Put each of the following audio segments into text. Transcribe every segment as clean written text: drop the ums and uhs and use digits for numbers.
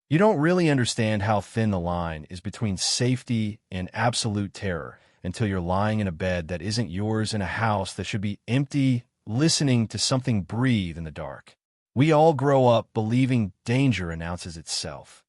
You don't really understand how thin the line is between safety and absolute terror until you're lying in a bed that isn't yours in a house that should be empty, listening to something breathe in the dark. We all grow up believing danger announces itself.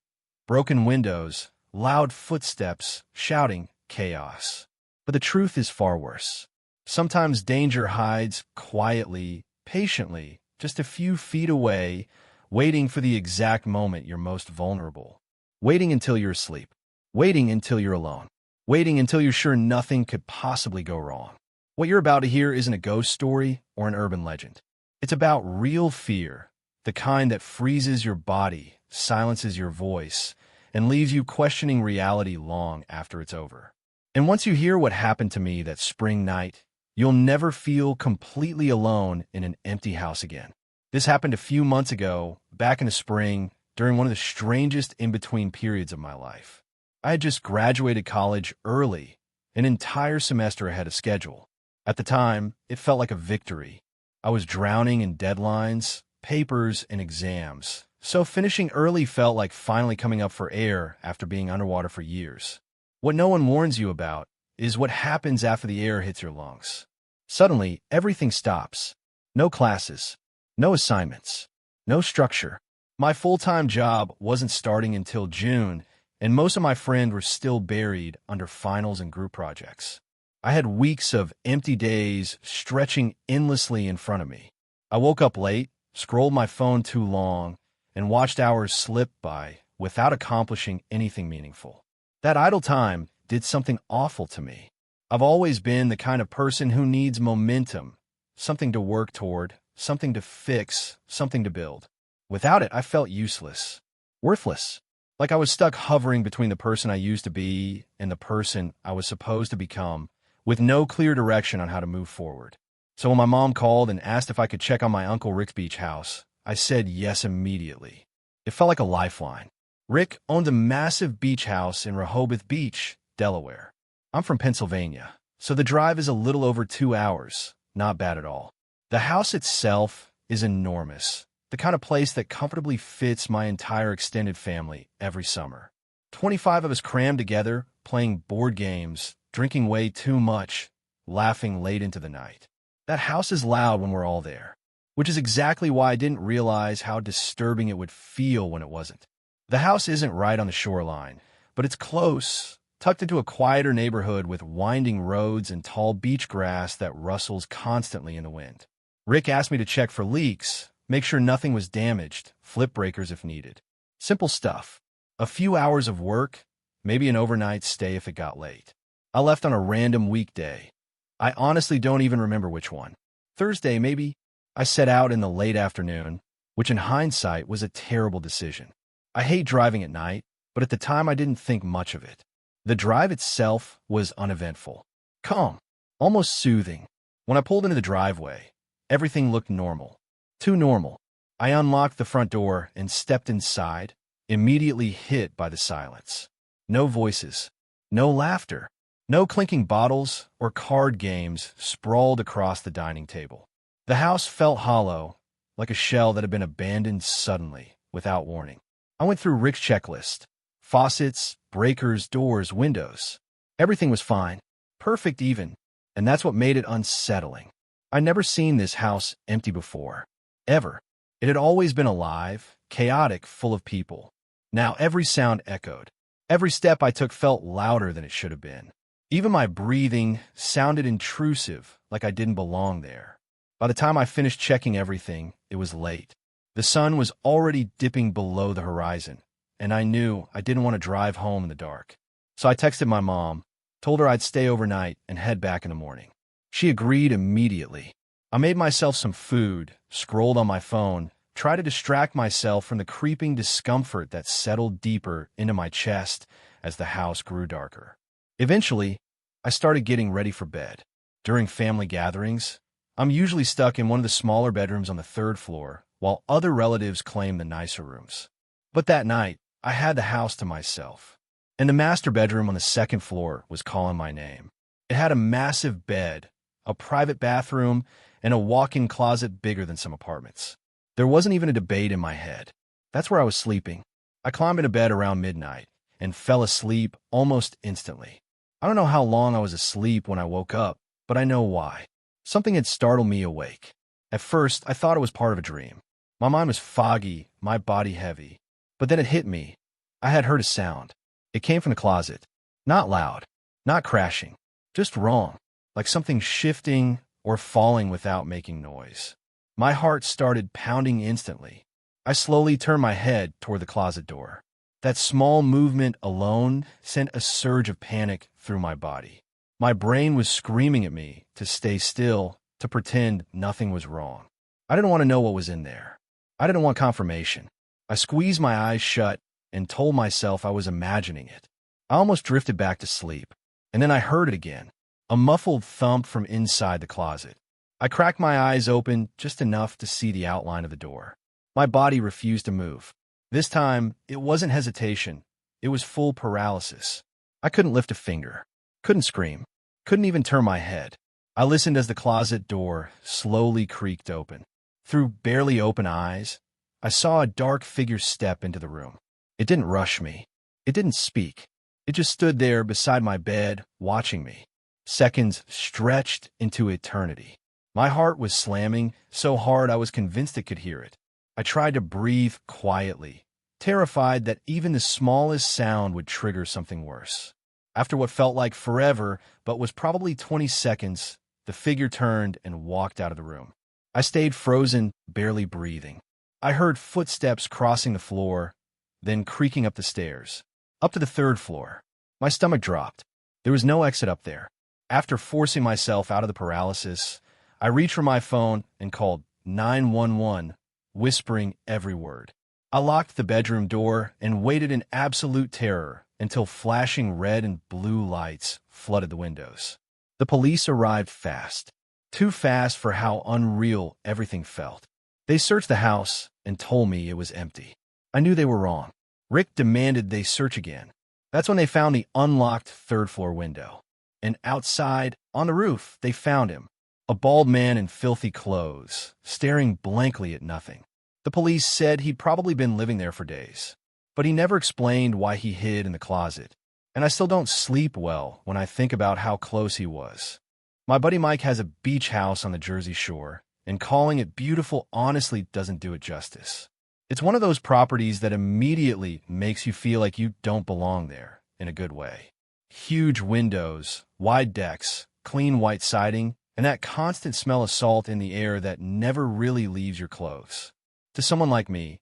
Broken windows, loud footsteps, shouting, chaos. But the truth is far worse. Sometimes danger hides quietly, patiently, just a few feet away, waiting for the exact moment you're most vulnerable. Waiting until you're asleep. Waiting until you're alone. Waiting until you're sure nothing could possibly go wrong. What you're about to hear isn't a ghost story or an urban legend. It's about real fear, the kind that freezes your body, silences your voice, and leaves you questioning reality long after it's over. And once you hear what happened to me that spring night, you'll never feel completely alone in an empty house again. This happened a few months ago, back in the spring, during one of the strangest in-between periods of my life. I had just graduated college early, an entire semester ahead of schedule. At the time, it felt like a victory. I was drowning in deadlines, papers, and exams, so finishing early felt like finally coming up for air after being underwater for years. What no one warns you about is what happens after the air hits your lungs. Suddenly, everything stops. No classes. No assignments. No structure. My full-time job wasn't starting until June, and most of my friends were still buried under finals and group projects. I had weeks of empty days stretching endlessly in front of me. I woke up late, scrolled my phone too long, and watched hours slip by without accomplishing anything meaningful. That idle time did something awful to me. I've always been the kind of person who needs momentum, something to work toward, something to fix, something to build. Without it, I felt useless, worthless, like I was stuck hovering between the person I used to be and the person I was supposed to become, with no clear direction on how to move forward. So when my mom called and asked if I could check on my Uncle Rick's beach house, I said yes immediately. It felt like a lifeline. Rick owned a massive beach house in Rehoboth Beach, Delaware. I'm from Pennsylvania, so the drive is a little over 2 hours. Not bad at all. The house itself is enormous, the kind of place that comfortably fits my entire extended family every summer. 25 of us crammed together, playing board games, drinking way too much, laughing late into the night. That house is loud when we're all there, which is exactly why I didn't realize how disturbing it would feel when it wasn't. The house isn't right on the shoreline, but it's close, tucked into a quieter neighborhood with winding roads and tall beach grass that rustles constantly in the wind. Rick asked me to check for leaks, make sure nothing was damaged, flip breakers if needed. Simple stuff. A few hours of work, maybe an overnight stay if it got late. I left on a random weekday. I honestly don't even remember which one. Thursday, maybe. I set out in the late afternoon, which in hindsight was a terrible decision. I hate driving at night, but at the time I didn't think much of it. The drive itself was uneventful, calm, almost soothing. When I pulled into the driveway, everything looked normal. Too normal. I unlocked the front door and stepped inside, immediately hit by the silence. No voices, no laughter, no clinking bottles or card games sprawled across the dining table. The house felt hollow, like a shell that had been abandoned suddenly, without warning. I went through Rick's checklist. Faucets, breakers, doors, windows. Everything was fine. Perfect even. And that's what made it unsettling. I'd never seen this house empty before. Ever. It had always been alive, chaotic, full of people. Now every sound echoed. Every step I took felt louder than it should have been. Even my breathing sounded intrusive, like I didn't belong there. By the time I finished checking everything, it was late. The sun was already dipping below the horizon, and I knew I didn't want to drive home in the dark. So I texted my mom, told her I'd stay overnight and head back in the morning. She agreed immediately. I made myself some food, scrolled on my phone, tried to distract myself from the creeping discomfort that settled deeper into my chest as the house grew darker. Eventually, I started getting ready for bed. During family gatherings, I'm usually stuck in one of the smaller bedrooms on the 3rd floor, while other relatives claim the nicer rooms. But that night, I had the house to myself, and the master bedroom on the 2nd floor was calling my name. It had a massive bed, a private bathroom, and a walk-in closet bigger than some apartments. There wasn't even a debate in my head. That's where I was sleeping. I climbed into bed around midnight and fell asleep almost instantly. I don't know how long I was asleep when I woke up, but I know why. Something had startled me awake. At first, I thought it was part of a dream. My mind was foggy, my body heavy. But then it hit me. I had heard a sound. It came from the closet. Not loud, not crashing, just wrong, like something shifting or falling without making noise. My heart started pounding instantly. I slowly turned my head toward the closet door. That small movement alone sent a surge of panic through my body. My brain was screaming at me to stay still, to pretend nothing was wrong. I didn't want to know what was in there. I didn't want confirmation. I squeezed my eyes shut and told myself I was imagining it. I almost drifted back to sleep, and then I heard it again, a muffled thump from inside the closet. I cracked my eyes open just enough to see the outline of the door. My body refused to move. This time, it wasn't hesitation. It was full paralysis. I couldn't lift a finger, couldn't scream, couldn't even turn my head. I listened as the closet door slowly creaked open. Through barely open eyes, I saw a dark figure step into the room. It didn't rush me. It didn't speak. It just stood there beside my bed, watching me. Seconds stretched into eternity. My heart was slamming so hard I was convinced it could hear it. I tried to breathe quietly, terrified that even the smallest sound would trigger something worse. After what felt like forever, but was probably 20 seconds, the figure turned and walked out of the room. I stayed frozen, barely breathing. I heard footsteps crossing the floor, then creaking up the stairs, up to the third floor. My stomach dropped. There was no exit up there. After forcing myself out of the paralysis, I reached for my phone and called 911, whispering every word. I locked the bedroom door and waited in absolute terror until flashing red and blue lights flooded the windows. The police arrived fast. Too fast for how unreal everything felt. They searched the house and told me it was empty. I knew they were wrong. Rick demanded they search again. That's when they found the unlocked third-floor window. And outside, on the roof, they found him, a bald man in filthy clothes, staring blankly at nothing. The police said he'd probably been living there for days, but he never explained why he hid in the closet. And I still don't sleep well when I think about how close he was. My buddy Mike has a beach house on the Jersey Shore, and calling it beautiful honestly doesn't do it justice. It's one of those properties that immediately makes you feel like you don't belong there, in a good way. Huge windows, wide decks, clean white siding, and that constant smell of salt in the air that never really leaves your clothes. To someone like me,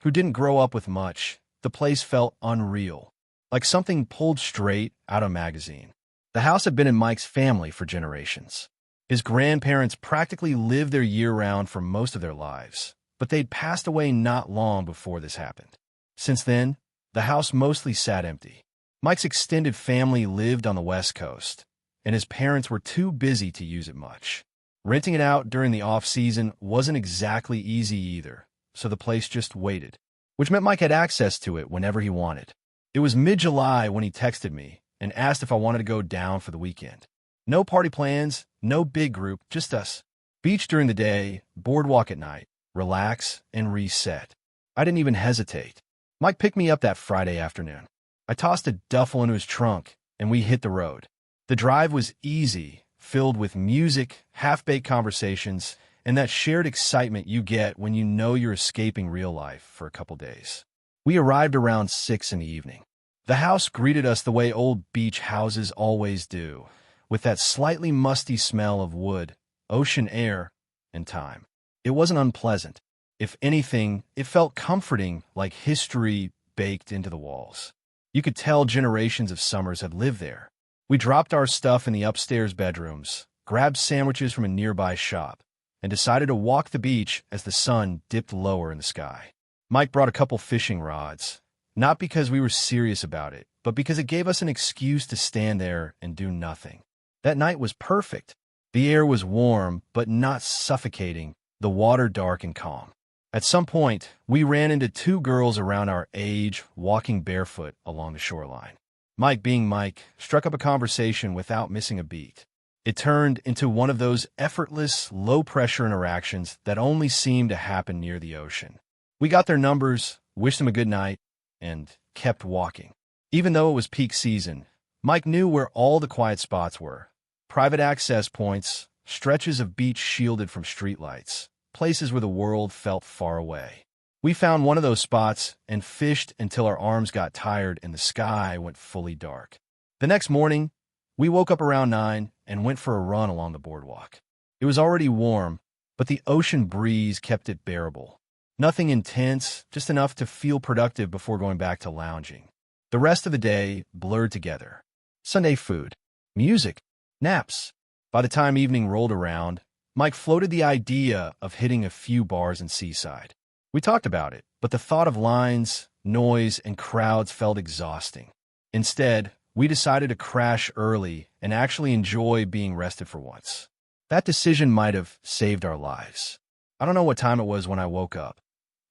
who didn't grow up with much, the place felt unreal, like something pulled straight out of a magazine. The house had been in Mike's family for generations. His grandparents practically lived there year-round for most of their lives, but they'd passed away not long before this happened. Since then, the house mostly sat empty. Mike's extended family lived on the West Coast, and his parents were too busy to use it much. Renting it out during the off-season wasn't exactly easy either, so the place just waited, which meant Mike had access to it whenever he wanted. It was mid-July when he texted me and asked if I wanted to go down for the weekend. No party plans, no big group, just us. Beach during the day, boardwalk at night, relax and reset. I didn't even hesitate. Mike picked me up that Friday afternoon. I tossed a duffel into his trunk, and we hit the road. The drive was easy, filled with music, half-baked conversations, and that shared excitement you get when you know you're escaping real life for a couple days. We arrived around 6 in the evening. The house greeted us the way old beach houses always do, with that slightly musty smell of wood, ocean air, and time. It wasn't unpleasant. If anything, it felt comforting, like history baked into the walls. You could tell generations of Summers had lived there. We dropped our stuff in the upstairs bedrooms, grabbed sandwiches from a nearby shop, and decided to walk the beach as the sun dipped lower in the sky. Mike brought a couple fishing rods, not because we were serious about it, but because it gave us an excuse to stand there and do nothing. That night was perfect. The air was warm, but not suffocating, the water dark and calm. At some point, we ran into 2 girls around our age walking barefoot along the shoreline. Mike, being Mike, struck up a conversation without missing a beat. It turned into one of those effortless, low-pressure interactions that only seem to happen near the ocean. We got their numbers, wished them a good night, and kept walking. Even though it was peak season, Mike knew where all the quiet spots were. Private access points, stretches of beach shielded from streetlights, places where the world felt far away. We found one of those spots and fished until our arms got tired and the sky went fully dark. The next morning, we woke up around 9 and went for a run along the boardwalk. It was already warm, but the ocean breeze kept it bearable. Nothing intense, just enough to feel productive before going back to lounging. The rest of the day blurred together. Sunday food, music, naps. By the time evening rolled around, Mike floated the idea of hitting a few bars in Seaside. We talked about it, but the thought of lines, noise, and crowds felt exhausting. Instead, we decided to crash early and actually enjoy being rested for once. That decision might have saved our lives. I don't know what time it was when I woke up,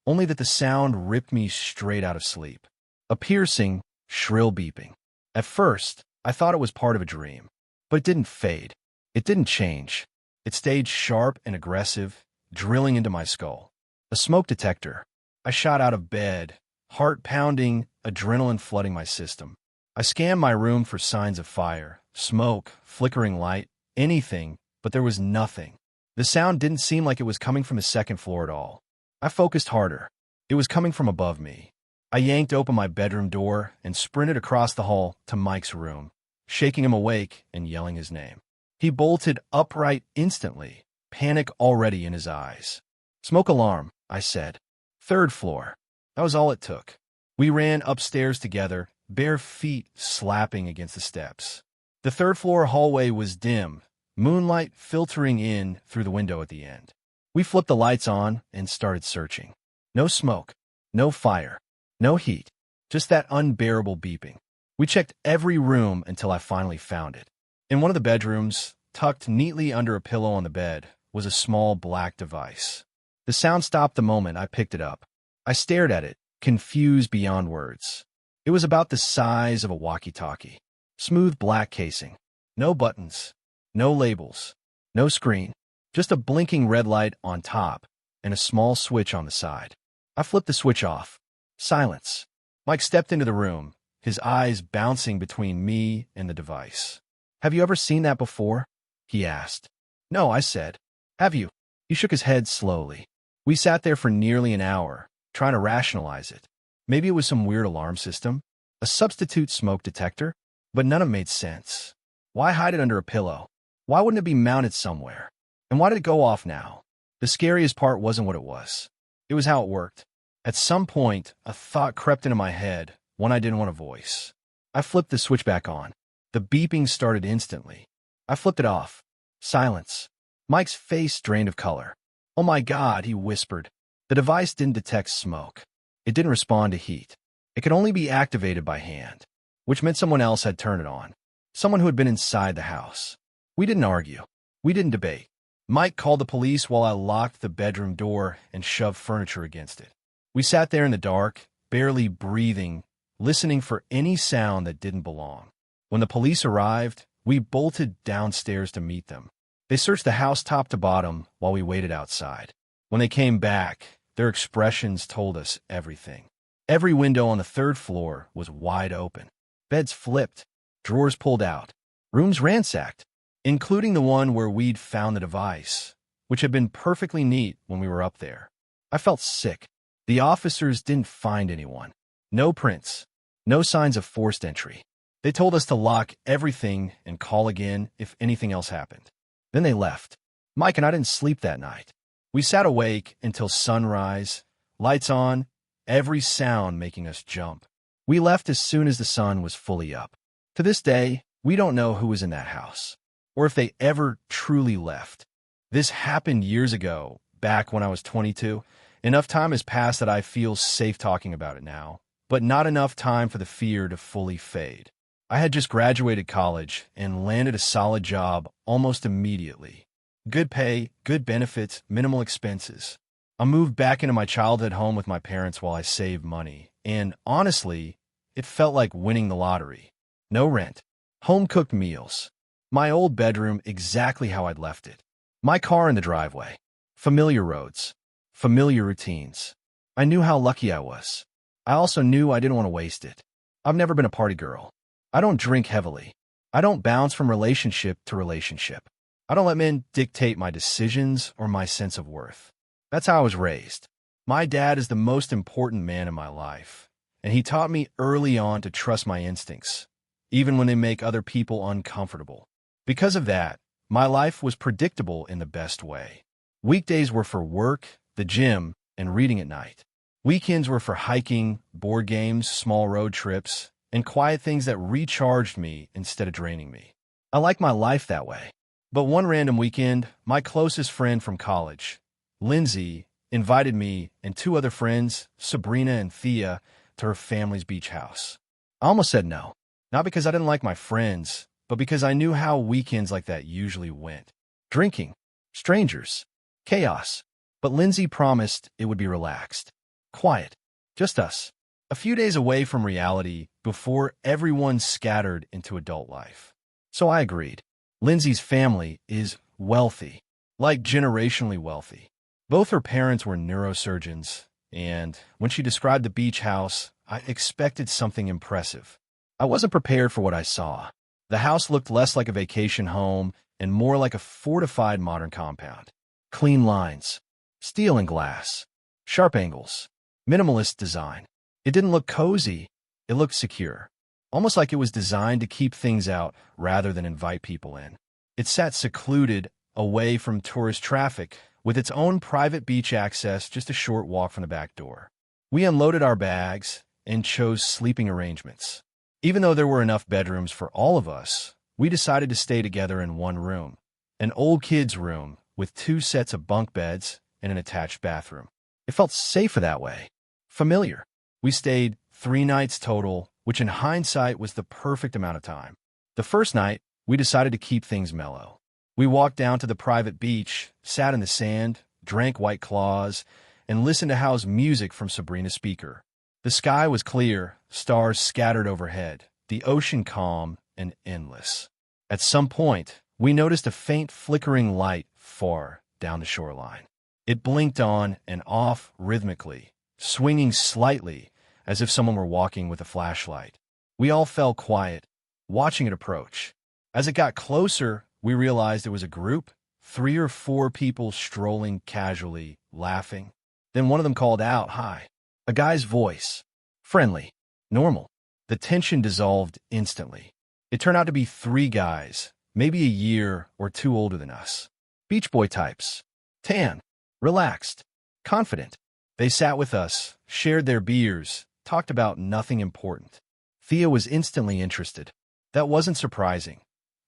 only that the sound ripped me straight out of sleep. A piercing, shrill beeping. At first, I thought it was part of a dream, but it didn't fade. It didn't change. It stayed sharp and aggressive, drilling into my skull. A smoke detector. I shot out of bed, heart pounding, adrenaline flooding my system. I scanned my room for signs of fire, smoke, flickering light, anything, but there was nothing. The sound didn't seem like it was coming from the second floor at all. I focused harder. It was coming from above me. I yanked open my bedroom door and sprinted across the hall to Mike's room, shaking him awake and yelling his name. He bolted upright instantly, panic already in his eyes. "Smoke alarm," I said. "Third floor." That was all it took. We ran upstairs together, bare feet slapping against the steps. The third floor hallway was dim, moonlight filtering in through the window at the end. We flipped the lights on and started searching. No smoke, no fire, no heat, just that unbearable beeping. We checked every room until I finally found it. In one of the bedrooms, tucked neatly under a pillow on the bed, was a small black device. The sound stopped the moment I picked it up. I stared at it, confused beyond words. It was about the size of a walkie-talkie. Smooth black casing. No buttons. No labels. No screen. Just a blinking red light on top and a small switch on the side. I flipped the switch off. Silence. Mike stepped into the room, his eyes bouncing between me and the device. "Have you ever seen that before?" he asked. "No," I said. "Have you?" He shook his head slowly. We sat there for nearly an hour, trying to rationalize it. Maybe it was some weird alarm system, a substitute smoke detector, but none of it made sense. Why hide it under a pillow? Why wouldn't it be mounted somewhere? And why did it go off now? The scariest part wasn't what it was. It was how it worked. At some point, a thought crept into my head, one I didn't want to voice. I flipped the switch back on. The beeping started instantly. I flipped it off. Silence. Mike's face drained of color. "Oh my God," he whispered. The device didn't detect smoke. It didn't respond to heat. It could only be activated by hand, which meant someone else had turned it on. Someone who had been inside the house. We didn't argue. We didn't debate. Mike called the police while I locked the bedroom door and shoved furniture against it. We sat there in the dark, barely breathing, listening for any sound that didn't belong. When the police arrived, we bolted downstairs to meet them. They searched the house top to bottom while we waited outside. When they came back, their expressions told us everything. Every window on the third floor was wide open. Beds flipped, drawers pulled out, rooms ransacked, including the one where we'd found the device, which had been perfectly neat when we were up there. I felt sick. The officers didn't find anyone. No prints. No signs of forced entry. They told us to lock everything and call again if anything else happened. Then they left. Mike and I didn't sleep that night. We sat awake until sunrise, lights on, every sound making us jump. We left as soon as the sun was fully up. To this day, we don't know who was in that house, or if they ever truly left. This happened years ago, back when I was 22. Enough time has passed that I feel safe talking about it now, but not enough time for the fear to fully fade. I had just graduated college and landed a solid job almost immediately. Good pay, good benefits, minimal expenses. I moved back into my childhood home with my parents while I saved money, and honestly, it felt like winning the lottery. No rent, home-cooked meals, my old bedroom exactly how I'd left it, my car in the driveway, familiar roads, familiar routines. I knew how lucky I was. I also knew I didn't want to waste it. I've never been a party girl. I don't drink heavily. I don't bounce from relationship to relationship. I don't let men dictate my decisions or my sense of worth. That's how I was raised. My dad is the most important man in my life, and he taught me early on to trust my instincts, even when they make other people uncomfortable. Because of that, my life was predictable in the best way. Weekdays were for work, the gym, and reading at night. Weekends were for hiking, board games, small road trips, and quiet things that recharged me instead of draining me. I like my life that way. But one random weekend, my closest friend from college, Lindsay, invited me and two other friends, Sabrina and Thea, to her family's beach house. I almost said no, not because I didn't like my friends, but because I knew how weekends like that usually went. Drinking, strangers, chaos. But Lindsay promised it would be relaxed, quiet, just us. A few days away from reality before everyone scattered into adult life. So I agreed. Lindsay's family is wealthy, like generationally wealthy. Both her parents were neurosurgeons, and when she described the beach house, I expected something impressive. I wasn't prepared for what I saw. The house looked less like a vacation home and more like a fortified modern compound. Clean lines, steel and glass, sharp angles, minimalist design. It didn't look cozy, it looked secure, almost like it was designed to keep things out rather than invite people in. It sat secluded, away from tourist traffic, with its own private beach access just a short walk from the back door. We unloaded our bags and chose sleeping arrangements. Even though there were enough bedrooms for all of us, we decided to stay together in one room, an old kid's room with 2 sets of bunk beds and an attached bathroom. It felt safer that way, familiar. We stayed 3 nights total, which in hindsight was the perfect amount of time. The first night, we decided to keep things mellow. We walked down to the private beach, sat in the sand, drank White Claws, and listened to house music from Sabrina's speaker. The sky was clear, stars scattered overhead, the ocean calm and endless. At some point, we noticed a faint flickering light far down the shoreline. It blinked on and off rhythmically, swinging slightly as if someone were walking with a flashlight. We all fell quiet, watching it approach. As it got closer, we realized it was a group, 3 or 4 people strolling casually, laughing. Then one of them called out, "Hi." A guy's voice. Friendly. Normal. The tension dissolved instantly. It turned out to be 3 guys, maybe a year or 2 older than us. Beach boy types. Tan. Relaxed. Confident. They sat with us, shared their beers, talked about nothing important. Thea was instantly interested. That wasn't surprising.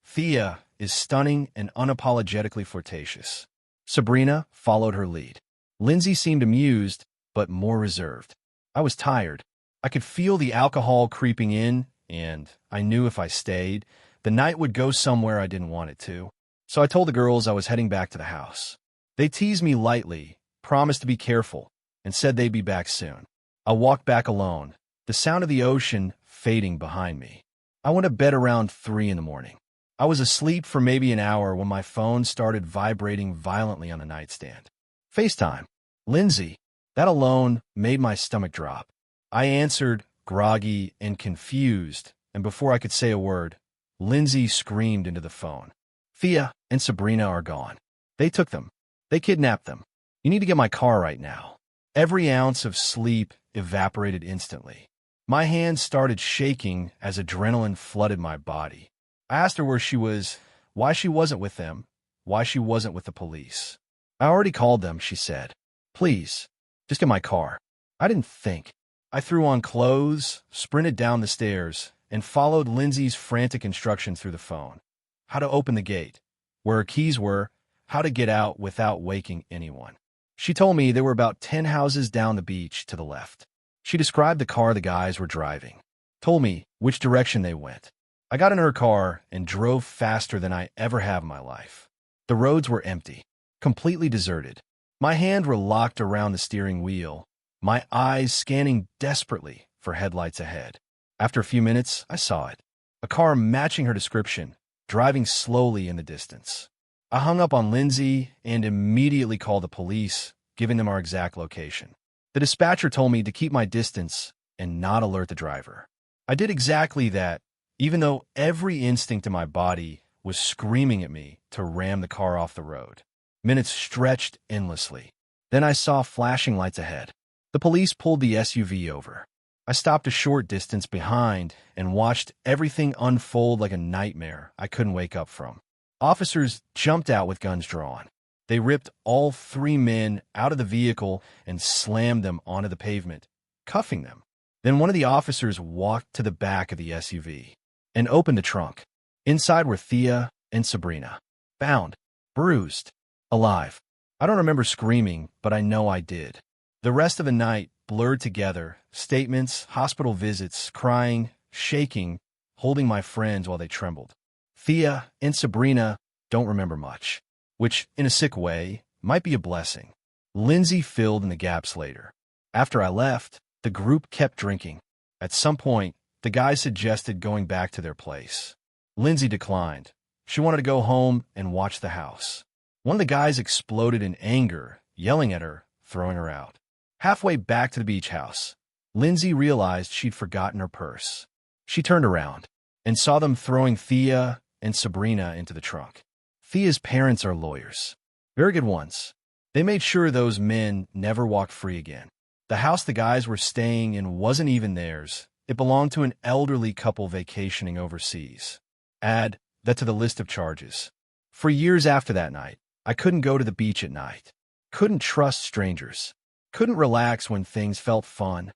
Thea is stunning and unapologetically flirtatious. Sabrina followed her lead. Lindsay seemed amused, but more reserved. I was tired. I could feel the alcohol creeping in, and I knew if I stayed, the night would go somewhere I didn't want it to. So I told the girls I was heading back to the house. They teased me lightly, promised to be careful, and said they'd be back soon. I walked back alone, the sound of the ocean fading behind me. I went to bed around 3 in the morning. I was asleep for maybe an hour when my phone started vibrating violently on the nightstand. FaceTime. Lindsay. That alone made my stomach drop. I answered, groggy and confused, and before I could say a word, Lindsay screamed into the phone. "Thea and Sabrina are gone. They took them. They kidnapped them. You need to get my car right now." Every ounce of sleep evaporated instantly. My hands started shaking as adrenaline flooded my body. I asked her where she was, why she wasn't with them, why she wasn't with the police. "I already called them," she said. "Please, just get my car." I didn't think. I threw on clothes, sprinted down the stairs, and followed Lindsay's frantic instructions through the phone. How to open the gate, where her keys were, how to get out without waking anyone. She told me there were about 10 houses down the beach to the left. She described the car the guys were driving, told me which direction they went. I got in her car and drove faster than I ever have in my life. The roads were empty, completely deserted. My hands were locked around the steering wheel, my eyes scanning desperately for headlights ahead. After a few minutes, I saw it. A car matching her description, driving slowly in the distance. I hung up on Lindsay and immediately called the police, giving them our exact location. The dispatcher told me to keep my distance, and not alert the driver. I did exactly that, even though every instinct in my body was screaming at me to ram the car off the road. Minutes stretched endlessly. Then I saw flashing lights ahead. The police pulled the SUV over. I stopped a short distance behind and watched everything unfold like a nightmare I couldn't wake up from. Officers jumped out with guns drawn. They ripped all three men out of the vehicle and slammed them onto the pavement, cuffing them. Then one of the officers walked to the back of the SUV and opened the trunk. Inside were Thea and Sabrina, bound, bruised, alive. I don't remember screaming, but I know I did. The rest of the night blurred together, statements, hospital visits, crying, shaking, holding my friends while they trembled. Thea and Sabrina don't remember much, which, in a sick way, might be a blessing. Lindsay filled in the gaps later. After I left, the group kept drinking. At some point, the guys suggested going back to their place. Lindsay declined. She wanted to go home and watch the house. One of the guys exploded in anger, yelling at her, throwing her out. Halfway back to the beach house, Lindsay realized she'd forgotten her purse. She turned around and saw them throwing Thea and Sabrina into the trunk. Thea's parents are lawyers. Very good ones. They made sure those men never walked free again. The house the guys were staying in wasn't even theirs. It belonged to an elderly couple vacationing overseas. Add that to the list of charges. For years after that night, I couldn't go to the beach at night. Couldn't trust strangers. Couldn't relax when things felt fun.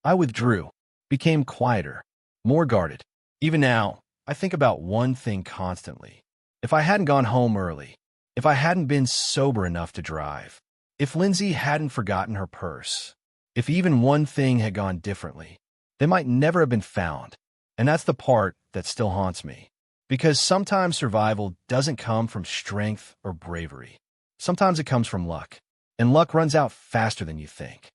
I withdrew, became quieter, more guarded. Even now, I think about one thing constantly. If I hadn't gone home early, if I hadn't been sober enough to drive, if Lindsay hadn't forgotten her purse, if even one thing had gone differently, they might never have been found. And that's the part that still haunts me. Because sometimes survival doesn't come from strength or bravery. Sometimes it comes from luck. And luck runs out faster than you think.